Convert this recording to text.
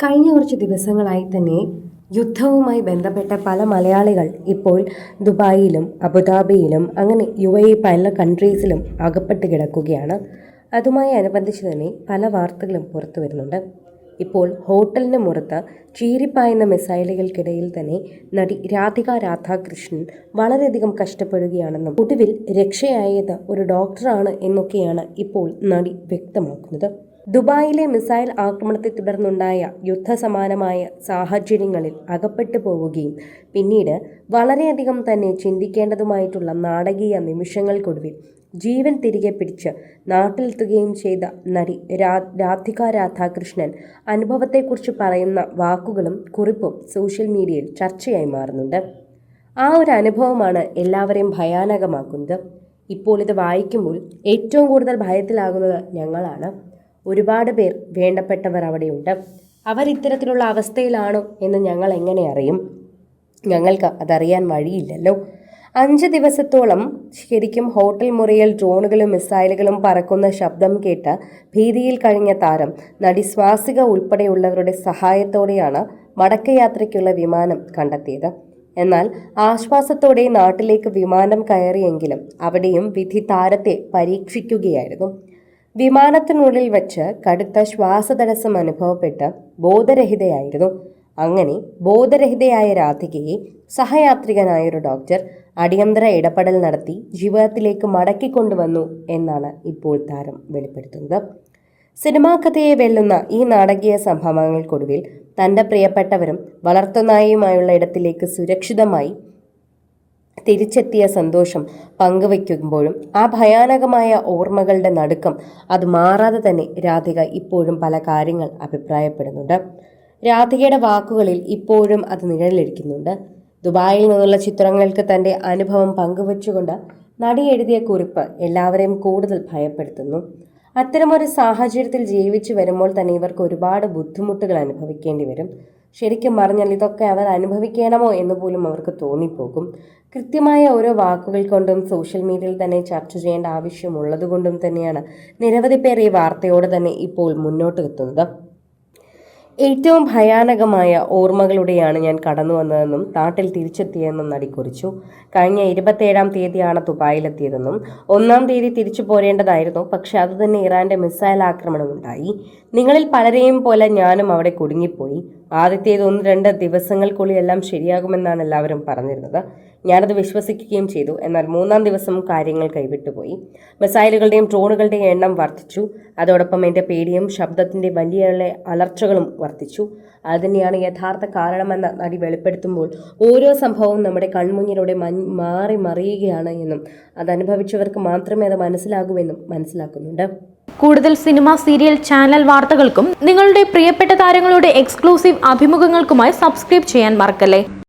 കഴിഞ്ഞ കുറച്ച് ദിവസങ്ങളായി തന്നെ യുദ്ധവുമായി ബന്ധപ്പെട്ട പല മലയാളികൾ ഇപ്പോൾ ദുബായിലും അബുദാബിയിലും അങ്ങനെ UAE പല കൺട്രീസിലും അകപ്പെട്ട് കിടക്കുകയാണ്. അതുമായി അനുബന്ധിച്ച് തന്നെ പല വാർത്തകളും പുറത്തു വരുന്നുണ്ട്. ഇപ്പോൾ ഹോട്ടലിന് മുറത്ത് ചീറിപ്പായുന്ന മിസൈലുകൾക്കിടയിൽ തന്നെ നടി രാധിക രാധാകൃഷ്ണൻ വളരെയധികം കഷ്ടപ്പെടുകയാണെന്നും ഒടുവിൽ രക്ഷയായത് ഒരു ഡോക്ടറാണ് എന്നൊക്കെയാണ് ഇപ്പോൾ നടി വ്യക്തമാക്കുന്നത്. ദുബായിലെ മിസൈൽ ആക്രമണത്തെ തുടർന്നുണ്ടായ യുദ്ധസമാനമായ സാഹചര്യങ്ങളിൽ അകപ്പെട്ടു പോവുകയും പിന്നീട് വളരെയധികം തന്നെ ചിന്തിക്കേണ്ടതുമായിട്ടുള്ള നാടകീയ നിമിഷങ്ങൾക്കൊടുവിൽ ജീവൻ തിരികെ പിടിച്ച് നാട്ടിലെത്തുകയും ചെയ്ത നടി രാധിക രാധാകൃഷ്ണൻ അനുഭവത്തെക്കുറിച്ച് പറയുന്ന വാക്കുകളും കുറിപ്പും സോഷ്യൽ മീഡിയയിൽ ചർച്ചയായി മാറുന്നുണ്ട്. ആ ഒരു അനുഭവമാണ് എല്ലാവരെയും ഭയാനകമാക്കുന്നത്. ഇപ്പോൾ ഇത് വായിക്കുമ്പോൾ ഏറ്റവും കൂടുതൽ ഭയത്തിലാകുന്നത് ഞങ്ങളാണ്. ഒരുപാട് പേർ വേണ്ടപ്പെട്ടവർ അവിടെയുണ്ട്. അവർ ഇത്തരത്തിലുള്ള അവസ്ഥയിലാണോ എന്ന് ഞങ്ങൾ എങ്ങനെ അറിയും? ഞങ്ങൾക്ക് അതറിയാൻ വഴിയില്ലല്ലോ. 5 ദിവസത്തോളം ശരിക്കും ഹോട്ടൽ മുറിയിൽ ഡ്രോണുകളും മിസൈലുകളും പറക്കുന്ന ശബ്ദം കേട്ട് ഭീതിയിൽ കഴിഞ്ഞ താരം നടി സ്വാസിക ഉൾപ്പെടെയുള്ളവരുടെ സഹായത്തോടെയാണ് മടക്കയാത്രയ്ക്കുള്ള വിമാനം കണ്ടെത്തിയത്. എന്നാൽ ആശ്വാസത്തോടെ നാട്ടിലേക്ക് വിമാനം കയറിയെങ്കിലും അവിടെയും വിധി താരത്തെ പരീക്ഷിക്കുകയായിരുന്നു. വിമാനത്തിനുള്ളിൽ വച്ച് കടുത്ത ശ്വാസതടസ്സം അനുഭവപ്പെട്ട് ബോധരഹിതയായിരുന്നു. അങ്ങനെ ബോധരഹിതയായ രാധികയെ സഹയാത്രികനായൊരു ഡോക്ടർ അടിയന്തര ഇടപെടൽ നടത്തി ജീവിതത്തിലേക്ക് മടക്കിക്കൊണ്ടുവന്നു എന്നാണ് ഇപ്പോൾ താരം വെളിപ്പെടുത്തുന്നത്. സിനിമാ കഥയെ വെല്ലുന്ന ഈ നാടകീയ സംഭവങ്ങൾക്കൊടുവിൽ തൻ്റെ പ്രിയപ്പെട്ടവരും വളർത്തുനായയുമായുള്ള ഇടത്തിലേക്ക് സുരക്ഷിതമായി തിരിച്ചെത്തിയ സന്തോഷം പങ്കുവയ്ക്കുമ്പോഴും ആ ഭയാനകമായ ഓർമ്മകളുടെ നടുക്കം അത് മാറാതെ തന്നെ രാധിക ഇപ്പോഴും പല കാര്യങ്ങൾ അഭിപ്രായപ്പെടുന്നുണ്ട്. രാധികയുടെ വാക്കുകളിൽ ഇപ്പോഴും അത് നിഴലിരിക്കുന്നുണ്ട്. ദുബായിൽ നിന്നുള്ള ചിത്രങ്ങൾക്ക് തൻ്റെ അനുഭവം പങ്കുവച്ചുകൊണ്ട് നടി എഴുതിയ കുറിപ്പ് എല്ലാവരെയും കൂടുതൽ ഭയപ്പെടുത്തുന്നു. അത്തരമൊരു സാഹചര്യത്തിൽ ജീവിച്ചു വരുമ്പോൾ തന്നെ ഇവർക്ക് ഒരുപാട് ബുദ്ധിമുട്ടുകൾ അനുഭവിക്കേണ്ടി വരും. ശരിക്കും പറഞ്ഞാൽ ഇതൊക്കെ അവർ അനുഭവിക്കണമോ എന്ന് പോലും അവർക്ക് തോന്നിപ്പോകും. കൃത്യമായ ഓരോ വാക്കുകൾ കൊണ്ടും സോഷ്യൽ മീഡിയയിൽ തന്നെ ചർച്ച ചെയ്യേണ്ട ആവശ്യമുള്ളത് കൊണ്ടും തന്നെയാണ് നിരവധി പേർ ഈ വാർത്തയോട് തന്നെ ഇപ്പോൾ മുന്നോട്ട് എത്തുന്നത്. ഏറ്റവും ഭയാനകമായ ഓർമ്മകളുടെയാണ് ഞാൻ കടന്നു വന്നതെന്നും നാട്ടിൽ തിരിച്ചെത്തിയതെന്നും നടി കുറിച്ചു. കഴിഞ്ഞ 27-ാം തീയതിയാണ് ദുബായിലെത്തിയതെന്നും 1-ാം തീയതി തിരിച്ചു പോരേണ്ടതായിരുന്നു. പക്ഷെ അതുതന്നെ ഇറാന്റെ മിസൈൽ ആക്രമണം ഉണ്ടായി. നിങ്ങളിൽ പലരെയും പോലെ ഞാനും അവിടെ കുടുങ്ങിപ്പോയി. ആദ്യത്തേത് 1-2 ദിവസങ്ങൾക്കുള്ളിൽ എല്ലാം ശരിയാകുമെന്നാണ് എല്ലാവരും പറഞ്ഞിരുന്നത്. ഞാനത് വിശ്വസിക്കുകയും ചെയ്തു. എന്നാൽ 3-ാം ദിവസം കാര്യങ്ങൾ കൈവിട്ടുപോയി. മിസൈലുകളുടെയും ഡ്രോണുകളുടെയും എണ്ണം വർദ്ധിച്ചു. അതോടൊപ്പം എൻ്റെ പേടിയും ശബ്ദത്തിൻ്റെ വലിയ അലർച്ചകളും വർദ്ധിച്ചു. അതുതന്നെയാണ് യഥാർത്ഥ കാരണമെന്ന് നടി വെളിപ്പെടുത്തുമ്പോൾ ഓരോ സംഭവവും നമ്മുടെ കൺമുന്നിലൂടെ മാറി മറിയുകയാണ് എന്നും അതനുഭവിച്ചവർക്ക് മാത്രമേ അത് മനസ്സിലാകൂവെന്നും മനസ്സിലാക്കുന്നുണ്ട്. കൂടുതൽ സിനിമ, സീരിയൽ, ചാനൽ വാർത്തകൾക്കും നിങ്ങളുടെ പ്രിയപ്പെട്ട താരങ്ങളുടെ എക്സ്ക്ലൂസീവ് അഭിമുഖങ്ങൾക്കുമായി സബ്സ്ക്രൈബ് ചെയ്യാൻ മറക്കല്ലേ.